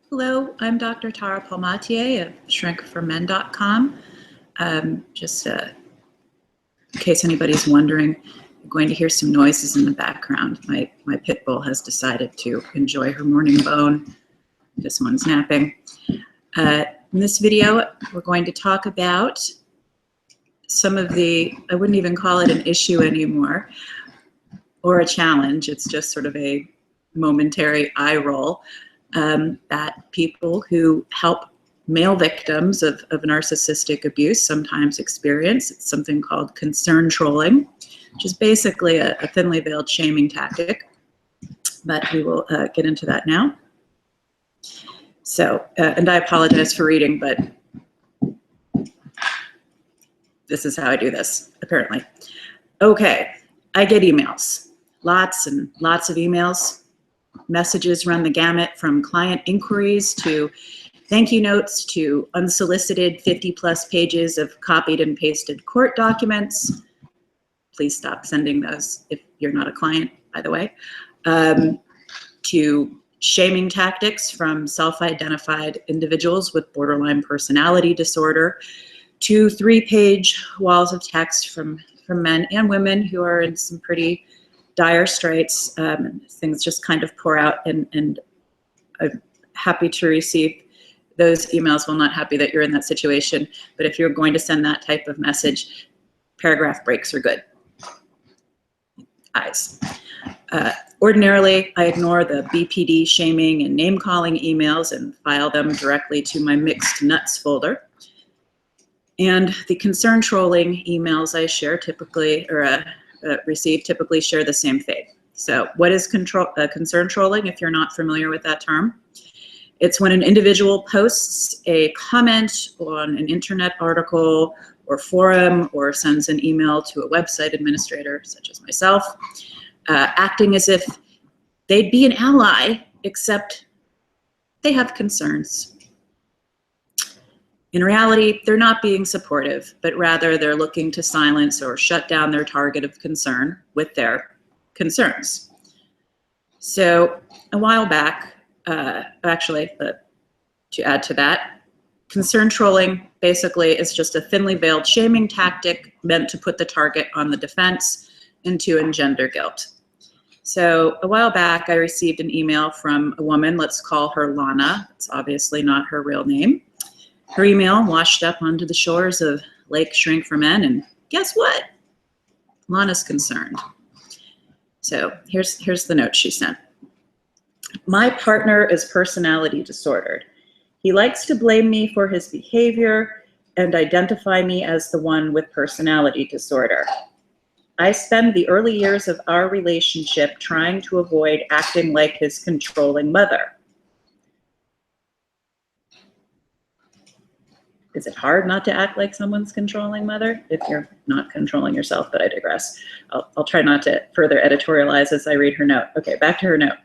Hello, I'm Dr. Tara Palmatier of shrinkformen.com. Just in case anybody's wondering, you're going to hear some noises in the background. My pit bull has decided to enjoy her morning bone. This one's napping. In this video, we're going to talk about some of the, I wouldn't even call it an issue anymore, or a challenge. It's just sort of a momentary eye roll. That people who help male victims of narcissistic abuse sometimes experience. It's something called concern trolling, which is basically a thinly veiled shaming tactic, but we will get into that now. So, and I apologize for reading, but this is how I do this, apparently. Okay, I get emails, lots and lots of emails. Messages run the gamut from client inquiries to thank you notes to unsolicited 50+ pages of copied and pasted court documents. Please stop sending those if you're not a client, by the way. To shaming tactics from self-identified individuals with borderline personality disorder, to 3-page walls of text from men and women who are in some pretty dire straits. Things just kind of pour out, and I'm happy to receive those emails. Well, not happy that you're in that situation, but if you're going to send that type of message, paragraph breaks are good. Eyes. Ordinarily, I ignore the BPD shaming and name-calling emails and file them directly to my mixed nuts folder. And the concern trolling emails I share typically, or receive typically share the same fate. So what is concern trolling, if you're not familiar with that term? It's when an individual posts a comment on an internet article or forum or sends an email to a website administrator, such as myself, acting as if they'd be an ally, except they have concerns. In reality, they're not being supportive, but rather they're looking to silence or shut down their target of concern with their concerns. So a while back, to add to that, concern trolling basically is just a thinly veiled shaming tactic meant to put the target on the defense and to engender guilt. So a while back, I received an email from a woman, let's call her Lana. It's obviously not her real name. Her email washed up onto the shores of Lake Shrink for Men, and guess what? Lana's concerned. So here's the note she sent. My partner is personality disordered. He likes to blame me for his behavior and identify me as the one with personality disorder. I spend the early years of our relationship trying to avoid acting like his controlling mother. Is it hard not to act like someone's controlling mother if you're not controlling yourself? But I digress. I'll try not to further editorialize as I read her note. Okay, back to her note.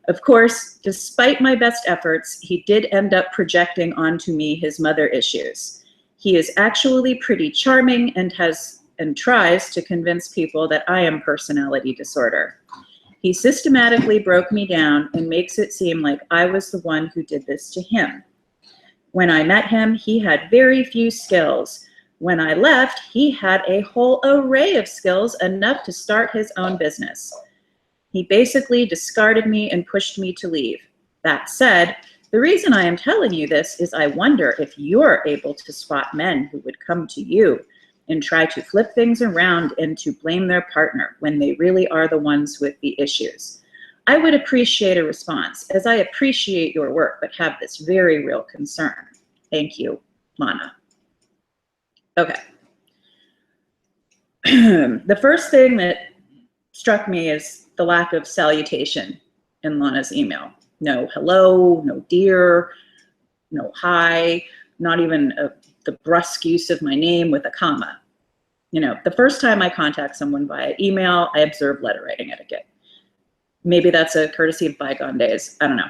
Of course, despite my best efforts, he did end up projecting onto me his mother issues. He is actually pretty charming and tries to convince people that I am personality disorder. He systematically broke me down and makes it seem like I was the one who did this to him. When I met him, he had very few skills. When I left, he had a whole array of skills, enough to start his own business. He basically discarded me and pushed me to leave. That said, the reason I am telling you this is I wonder if you're able to spot men who would come to you and try to flip things around and to blame their partner when they really are the ones with the issues. I would appreciate a response, as I appreciate your work, but have this very real concern. Thank you, Lana. Okay. The first thing that struck me is the lack of salutation in Lana's email. No hello, no dear, no hi, not even the brusque use of my name with a comma. You know, the first time I contact someone via email, I observe letter writing etiquette. Maybe that's a courtesy of bygone days. I don't know.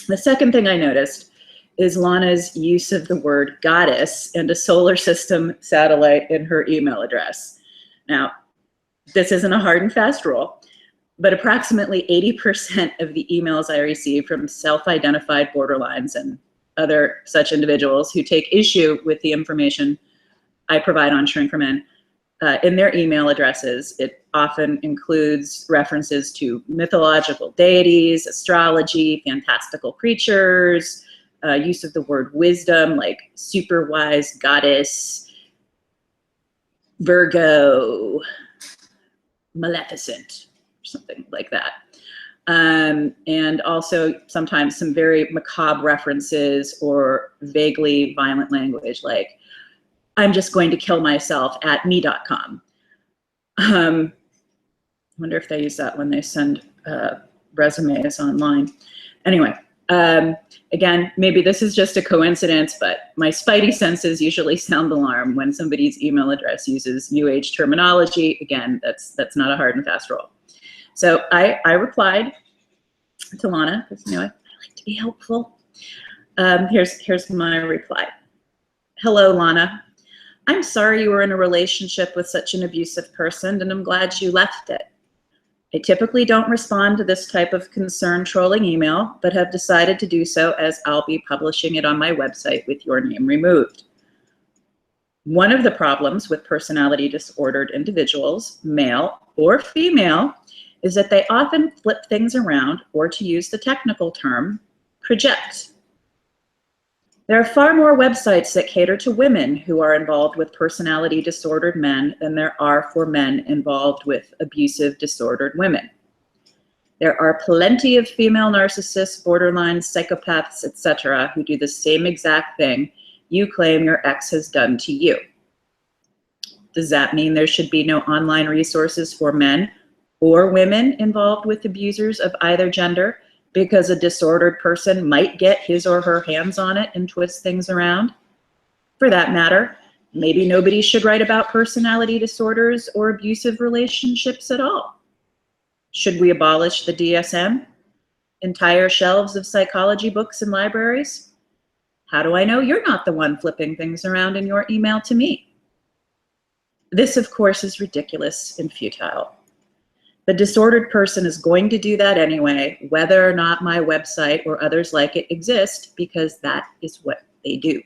The second thing I noticed is Lana's use of the word goddess and a solar system satellite in her email address. Now, this isn't a hard and fast rule, but approximately 80% of the emails I receive from self-identified borderlines and other such individuals who take issue with the information I provide on Shrink for Men in their email addresses. It often includes references to mythological deities, astrology, fantastical creatures, use of the word wisdom, like super wise goddess, Virgo, Maleficent, something like that. And also sometimes some very macabre references or vaguely violent language, like, I'm just going to kill myself at me.com. I wonder if they use that when they send resumes online. Anyway, again, maybe this is just a coincidence, but my spidey senses usually sound the alarm when somebody's email address uses New Age terminology. Again, that's not a hard and fast rule. So I replied to Lana, because I like to be helpful. Here's my reply. Hello, Lana. I'm sorry you were in a relationship with such an abusive person, and I'm glad you left it. I typically don't respond to this type of concern trolling email, but have decided to do so as I'll be publishing it on my website with your name removed. One of the problems with personality disordered individuals, male or female, is that they often flip things around, or to use the technical term, project. There are far more websites that cater to women who are involved with personality disordered men than there are for men involved with abusive disordered women. There are plenty of female narcissists, borderlines, psychopaths, etc., who do the same exact thing you claim your ex has done to you. Does that mean there should be no online resources for men or women involved with abusers of either gender, because a disordered person might get his or her hands on it and twist things around? For that matter, maybe nobody should write about personality disorders or abusive relationships at all. Should we abolish the DSM? Entire shelves of psychology books in libraries? How do I know you're not the one flipping things around in your email to me? This, of course, is ridiculous and futile. The disordered person is going to do that anyway, whether or not my website or others like it exist, because that is what they do.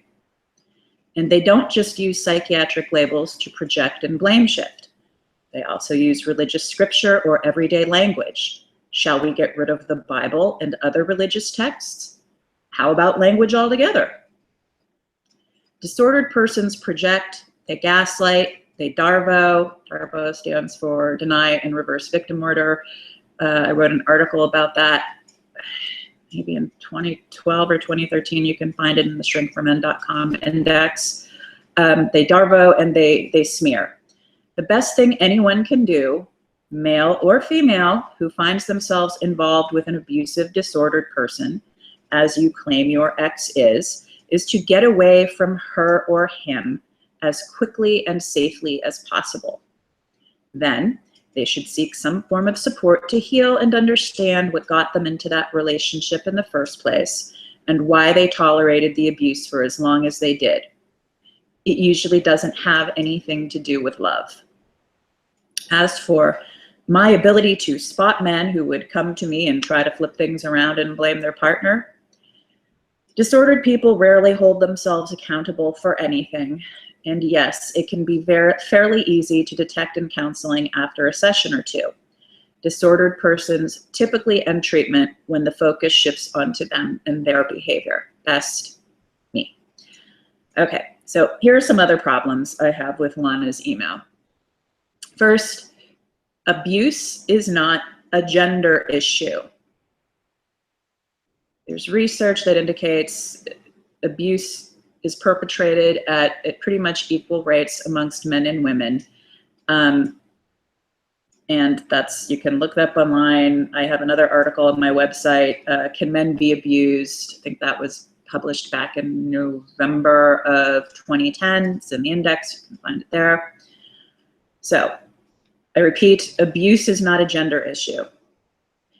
And they don't just use psychiatric labels to project and blame shift. They also use religious scripture or everyday language. Shall we get rid of the Bible and other religious texts? How about language altogether? Disordered persons project, they gaslight, they DARVO. DARVO stands for deny and reverse victim order. I wrote an article about that maybe in 2012 or 2013. You can find it in the shrinkformen.com index. They DARVO and they smear. The best thing anyone can do, male or female, who finds themselves involved with an abusive, disordered person, as you claim your ex is to get away from her or him as quickly and safely as possible. Then they should seek some form of support to heal and understand what got them into that relationship in the first place and why they tolerated the abuse for as long as they did. It usually doesn't have anything to do with love. As for my ability to spot men who would come to me and try to flip things around and blame their partner, disordered people rarely hold themselves accountable for anything. And yes, it can be fairly easy to detect in counseling after a session or two. Disordered persons typically end treatment when the focus shifts onto them and their behavior. Best me. Okay, so here are some other problems I have with Lana's email. First, abuse is not a gender issue. There's research that indicates abuse is perpetrated at pretty much equal rates amongst men and women. And that's, you can look that up online. I have another article on my website, Can Men Be Abused? I think that was published back in November of 2010. It's in the index, you can find it there. So I repeat, abuse is not a gender issue.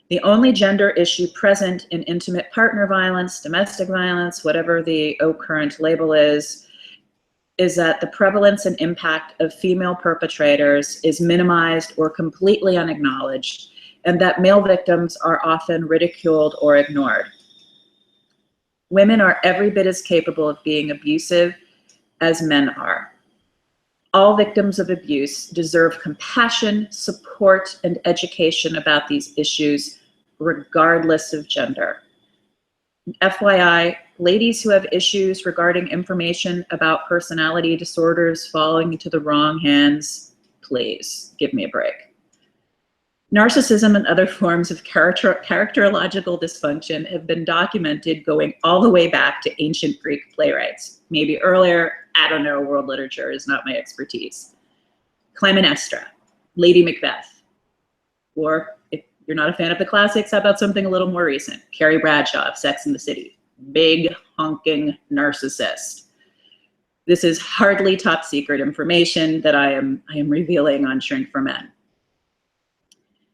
The only gender issue present in intimate partner violence, domestic violence, whatever the current label is that the prevalence and impact of female perpetrators is minimized or completely unacknowledged, and that male victims are often ridiculed or ignored. Women are every bit as capable of being abusive as men are. All victims of abuse deserve compassion, support, and education about these issues, regardless of gender. FYI, ladies who have issues regarding information about personality disorders falling into the wrong hands, please give me a break. Narcissism and other forms of characterological dysfunction have been documented going all the way back to ancient Greek playwrights. Maybe earlier, I don't know, world literature is not my expertise. Clytemnestra, Lady Macbeth. Or if you're not a fan of the classics, how about something a little more recent? Carrie Bradshaw of Sex and the City. Big honking narcissist. This is hardly top secret information that I am revealing on Shrink for Men.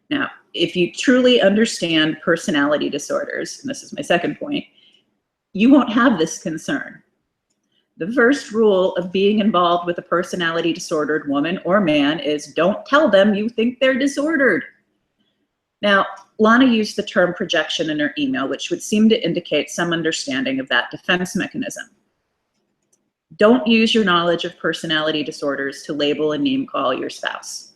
Now, if you truly understand personality disorders, and this is my second point, you won't have this concern. The first rule of being involved with a personality disordered woman or man is don't tell them you think they're disordered. Now, Lana used the term projection in her email, which would seem to indicate some understanding of that defense mechanism. Don't use your knowledge of personality disorders to label and name call your spouse.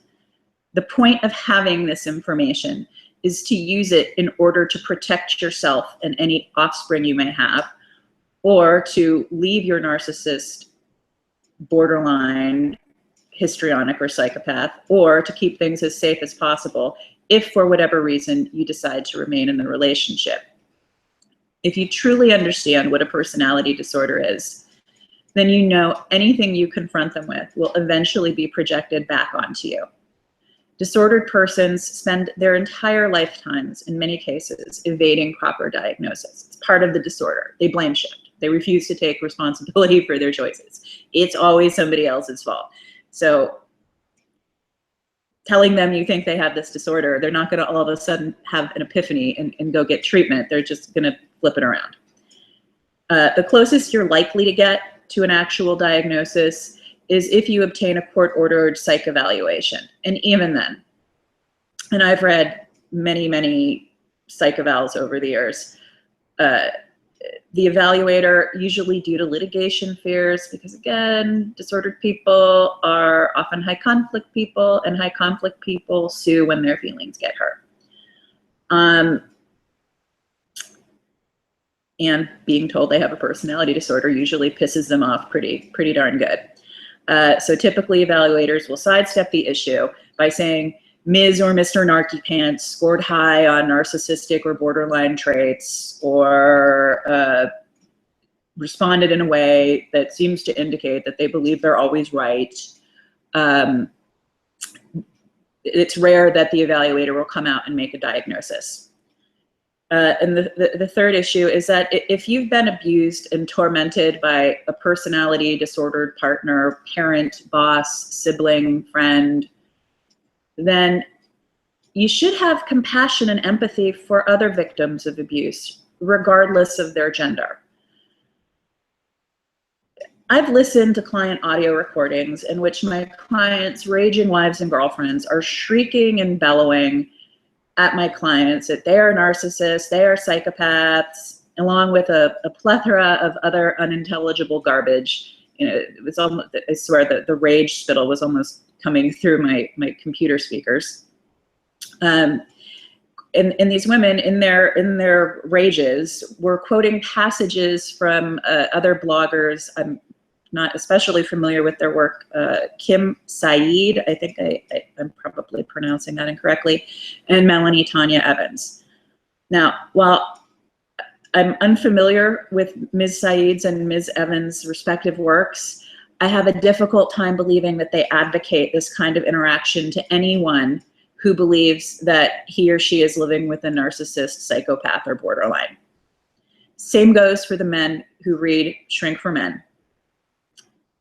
The point of having this information is to use it in order to protect yourself and any offspring you may have, or to leave your narcissist borderline, histrionic, or psychopath, or to keep things as safe as possible if for whatever reason you decide to remain in the relationship. If you truly understand what a personality disorder is, then you know anything you confront them with will eventually be projected back onto you. Disordered persons spend their entire lifetimes, in many cases, evading proper diagnosis. It's part of the disorder. They blame shift. They refuse to take responsibility for their choices. It's always somebody else's fault. So telling them you think they have this disorder, they're not going to all of a sudden have an epiphany and go get treatment. They're just going to flip it around. The closest you're likely to get to an actual diagnosis is if you obtain a court-ordered psych evaluation. And even then, and I've read many, many psych evals over the years, the evaluator, usually due to litigation fears, because again, disordered people are often high conflict people, and high conflict people sue when their feelings get hurt. And being told they have a personality disorder usually pisses them off pretty darn good. So typically evaluators will sidestep the issue by saying Ms. or Mr. Narky Pants scored high on narcissistic or borderline traits, or responded in a way that seems to indicate that they believe they're always right. It's rare that the evaluator will come out and make a diagnosis. And the third issue is that if you've been abused and tormented by a personality disordered partner, parent, boss, sibling, friend, then you should have compassion and empathy for other victims of abuse, regardless of their gender. I've listened to client audio recordings in which my clients' raging wives and girlfriends are shrieking and bellowing at my clients that they are narcissists, they are psychopaths, along with a plethora of other unintelligible garbage. You know, it was almost, I swear that the rage spittle was almost coming through my computer speakers. And these women in their rages were quoting passages from other bloggers. I'm not especially familiar with their work. Kim Saeed, I think I'm probably pronouncing that incorrectly, and Melanie Tanya Evans. Now, while I'm unfamiliar with Ms. Saeed's and Ms. Evans' respective works, I have a difficult time believing that they advocate this kind of interaction to anyone who believes that he or she is living with a narcissist, psychopath, or borderline. Same goes for the men who read Shrink for Men.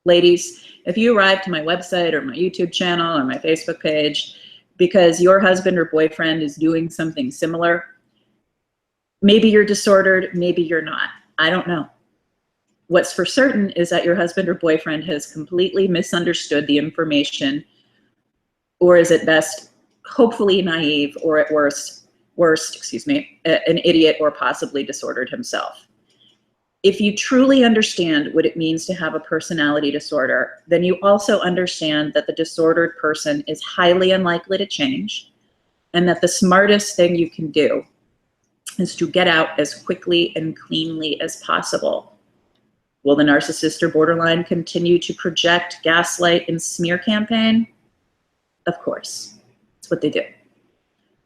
Ladies, if you arrive to my website or my YouTube channel or my Facebook page because your husband or boyfriend is doing something similar, maybe you're disordered, maybe you're not. I don't know. What's for certain is that your husband or boyfriend has completely misunderstood the information, or is at best hopefully naive, or at worst, excuse me, an idiot or possibly disordered himself. If you truly understand what it means to have a personality disorder, then you also understand that the disordered person is highly unlikely to change, and that the smartest thing you can do is to get out as quickly and cleanly as possible. Will the narcissist or borderline continue to project, gaslight, and smear campaign? Of course, that's what they do.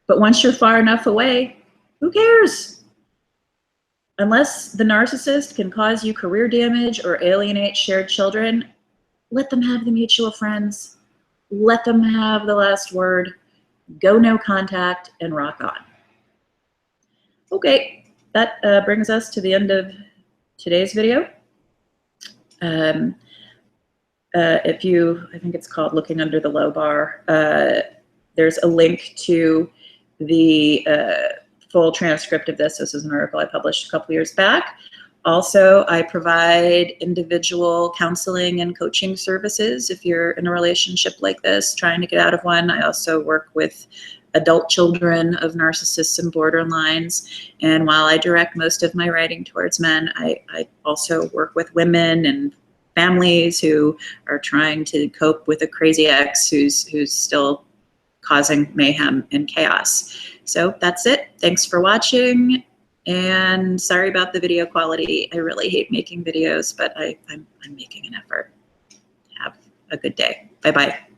But once you're far enough away, who cares? Unless the narcissist can cause you career damage or alienate shared children, let them have the mutual friends. Let them have the last word. Go no contact and rock on. Okay, that brings us to the end of today's video. If you, I think it's called Looking Under the Low Bar, there's a link to the full transcript of this. This is an article I published a couple years back. Also, I provide individual counseling and coaching services if you're in a relationship like this, trying to get out of one. I also work with adult children of narcissists and borderlines. And while I direct most of my writing towards men, I also work with women and families who are trying to cope with a crazy ex who's still causing mayhem and chaos. So that's it. Thanks for watching. And sorry about the video quality. I really hate making videos, but I'm making an effort. Have a good day. Bye-bye.